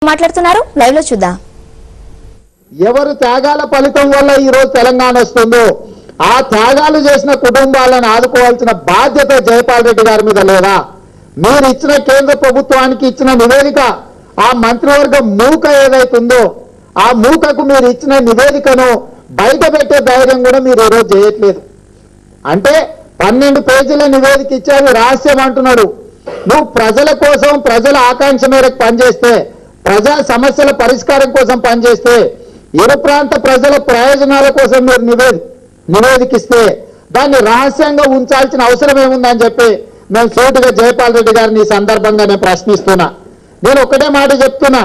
మాట్లాడుతున్నారు లైవ్ లో చూద్దాం. ఎవరు త్యాగాల ఫలితం వల్ల ఈ రోజు తెలంగాణ వస్తుందో ఆ త్యాగాలు చేసిన కుటుంబాలను ఆదుకోవాల్సిన బాధ్యత జయపాల్ రెడ్డి గారి మీద లేదా? మీరు ఇచ్చిన కేంద్ర ప్రభుత్వానికి ఇచ్చిన నివేదిక ఆ మంత్రివర్గ మూక ఏదైతుందో ఆ మూకకు మీరు ఇచ్చిన నివేదికను బయట పెట్టే ధైర్యం కూడా మీరు ఈరోజు చేయట్లేదు. అంటే 12 పేజీల నివేదిక ఇచ్చారు, రహస్యం అంటున్నాడు. నువ్వు ప్రజల కోసం ప్రజల ఆకాంక్ష మేరకు పనిచేస్తే, ప్రజా సమస్యల పరిష్కారం కోసం పనిచేస్తే, ఇరు ప్రాంత ప్రజల ప్రయోజనాల కోసం మీరు నివేదికిస్తే దాన్ని రహస్యంగా ఉంచాల్సిన అవసరం ఏముందని చెప్పి మేము సూటిగా జయపాల్ రెడ్డి గారిని ఈ సందర్భంగా నేను ప్రశ్నిస్తున్నా. నేను ఒకటే మాట చెప్తున్నా,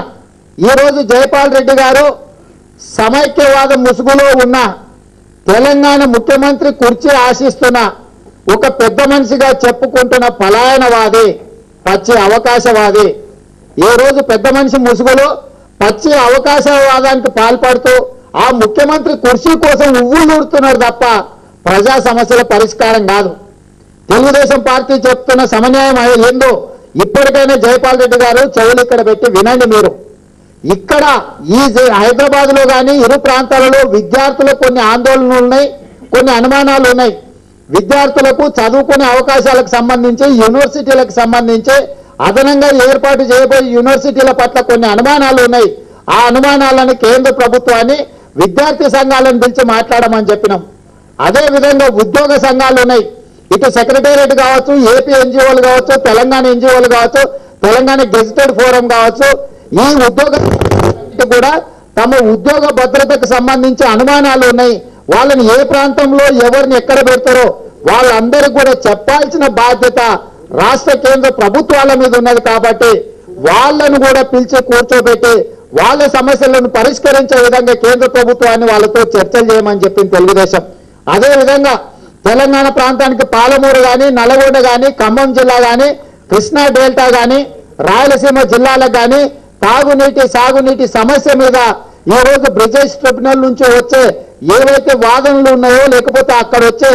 ఈరోజు జయపాల్ రెడ్డి గారు సమైక్యవాద ముసుగులో ఉన్న తెలంగాణ ముఖ్యమంత్రి కుర్చీ ఆశిస్తున్న ఒక పెద్ద మనిషిగా చెప్పుకుంటున్న పలాయనవాది, పచ్చి అవకాశవాది. ఏ రోజు పెద్ద మనిషి ముసుగులో పచ్చి అవకాశవాదానికి పాల్పడుతూ ఆ ముఖ్యమంత్రి కుర్చీ కోసం ఉవ్వులూరుతున్నారు తప్ప ప్రజా సమస్యల పరిష్కారం కాదు. తెలుగుదేశం పార్టీ చెప్తున్న సమన్యాయం ఏందో ఇప్పటికైనా జయపాల్ రెడ్డి గారు చెవులు ఇక్కడ పెట్టి వినండి. మీరు ఇక్కడ ఈ హైదరాబాద్ లో కానీ ఇరు ప్రాంతాలలో విద్యార్థులకు కొన్ని ఆందోళనలు ఉన్నాయి, కొన్ని అనుమానాలు ఉన్నాయి. విద్యార్థులకు చదువుకునే అవకాశాలకు సంబంధించి యూనివర్సిటీలకు సంబంధించి అదనంగా ఏర్పాటు చేయబోయే యూనివర్సిటీల పట్ల కొన్ని అనుమానాలు ఉన్నాయి. ఆ అనుమానాలను కేంద్ర ప్రభుత్వాన్ని విద్యార్థి సంఘాలను పిలిచి మాట్లాడమని చెప్పినాం. అదే విధంగా ఉద్యోగ సంఘాలు ఉన్నాయి. ఇటు సెక్రటేరియట్ కావచ్చు, ఏపీ ఎన్జిఓలు కావచ్చు, తెలంగాణ ఎన్జిఓలు కావచ్చు, తెలంగాణ గెజిటెడ్ ఫోరం కావచ్చు, ఈ ఉద్యోగ కూడా తమ ఉద్యోగ భద్రతకు సంబంధించి అనుమానాలు ఉన్నాయి. వాళ్ళని ఏ ప్రాంతంలో ఎవరిని ఎక్కడ పెడతారో వాళ్ళందరికీ కూడా చెప్పాల్సిన బాధ్యత రాష్ట్ర కేంద్ర ప్రభుత్వాల మీద ఉన్నది. కాబట్టి వాళ్ళను కూడా పిలిచి కూర్చోబెట్టి వాళ్ళ సమస్యలను పరిష్కరించే విధంగా కేంద్ర ప్రభుత్వాన్ని వాళ్ళతో చర్చలు చేయమని చెప్పింది తెలుగుదేశం. అదేవిధంగా తెలంగాణ ప్రాంతానికి పాలమూరు కానీ, నల్గొండ కానీ, ఖమ్మం జిల్లా కానీ, కృష్ణా డెల్టా కానీ, రాయలసీమ జిల్లాలకు కానీ తాగునీటి సాగునీటి సమస్య మీద ఈ రోజు బ్రిజేష్ ట్రిబ్యునల్ నుంచి వచ్చే ఏవైతే వాదనలు ఉన్నాయో లేకపోతే అక్కడ వచ్చే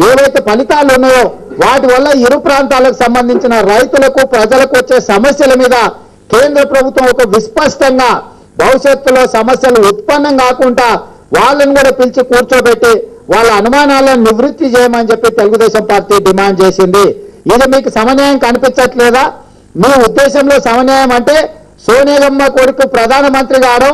ఏవైతే ఫలితాలు ఉన్నాయో వాటి వల్ల ఇరు ప్రాంతాలకు సంబంధించిన రైతులకు ప్రజలకు వచ్చే సమస్యల మీద కేంద్ర ప్రభుత్వం ఒక విస్పష్టంగా భవిష్యత్తులో సమస్యలు ఉత్పన్నం కాకుండా వాళ్ళని కూడా పిలిచి కూర్చోబెట్టి వాళ్ళ అనుమానాలను నివృత్తి చేయమని చెప్పి తెలుగుదేశం పార్టీ డిమాండ్ చేసింది. ఇది మీకు సమన్యాయం కనిపించట్లేదా? మీ ఉద్దేశంలో సమన్యాయం అంటే సోనియా గాంధీ కొడుకు ప్రధానమంత్రి కావడం,